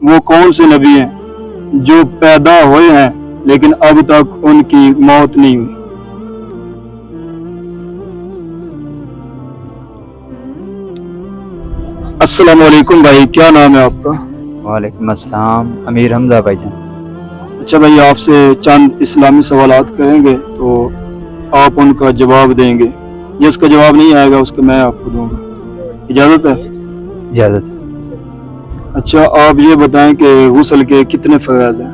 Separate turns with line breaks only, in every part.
وہ کون سے نبی ہیں جو پیدا ہوئے ہیں لیکن اب تک ان کی موت نہیں ہوئی؟ السلام علیکم بھائی، کیا نام ہے آپ کا؟
وعلیکم السلام، امیر حمزہ بھائی جان۔
اچھا بھائی، آپ سے چند اسلامی سوالات کریں گے تو آپ ان کا جواب دیں گے، جس کا جواب نہیں آئے گا اس کا میں آپ کو دوں گا، اجازت ہے؟
اجازت۔
اچھا، آپ یہ بتائیں کہ غسل کے کتنے فرائض ہیں؟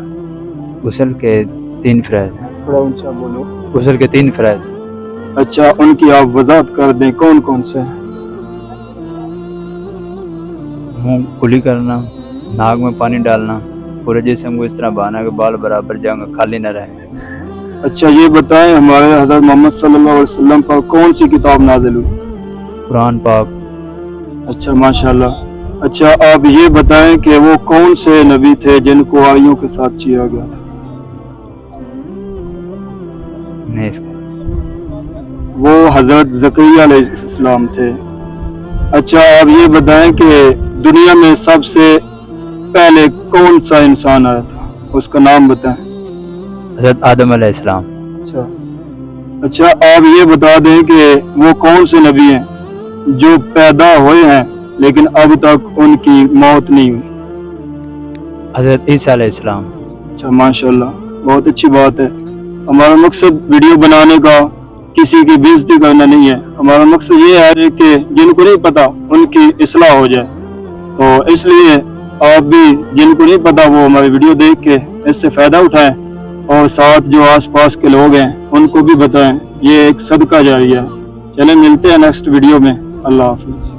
غسل کے 3 فرائض ہیں۔
تھوڑا اونچا بولو۔
غسل کے 3 فرائض ہیں۔
اچھا، ان کی آپ وضاحت کر دیں، کون کون سے ہیں؟
منہ کلی کرنا، ناک میں پانی ڈالنا، پورے جسم کو اس طرح بہانا کہ بال برابر جگہ خالی نہ رہے۔
اچھا یہ بتائیں، ہمارے حضرت محمد صلی اللہ علیہ وسلم پر کون سی کتاب نازل ہوئی؟
قرآن پاک۔
اچھا ماشاءاللہ۔ اچھا آپ یہ بتائیں کہ وہ کون سے نبی تھے جن کو آئیوں کے ساتھ چیرا گیا تھا؟
نہیں اس کا۔
وہ حضرت زکریا علیہ السلام تھے۔ اچھا آپ یہ بتائیں کہ دنیا میں سب سے پہلے کون سا انسان آیا تھا، اس کا نام بتائیں۔
حضرت آدم علیہ السلام۔
اچھا آپ یہ بتا دیں کہ وہ کون سے نبی ہیں جو پیدا ہوئے ہیں لیکن اب تک ان کی موت نہیں ہوئی؟
حضرت عیسیٰ علیہ السلام۔
اچھا ماشاءاللہ، بہت اچھی بات ہے۔ ہمارا مقصد ویڈیو بنانے کا کسی کی بے عزتی کرنا نہیں ہے، ہمارا مقصد یہ ہے کہ جن کو نہیں پتا ان کی اصلاح ہو جائے، تو اس لیے آپ بھی جن کو نہیں پتا وہ ہماری ویڈیو دیکھ کے اس سے فائدہ اٹھائیں اور ساتھ جو آس پاس کے لوگ ہیں ان کو بھی بتائیں، یہ ایک صدقہ جاریہ ہے۔ چلیں ملتے ہیں نیکسٹ ویڈیو میں، اللہ حافظ۔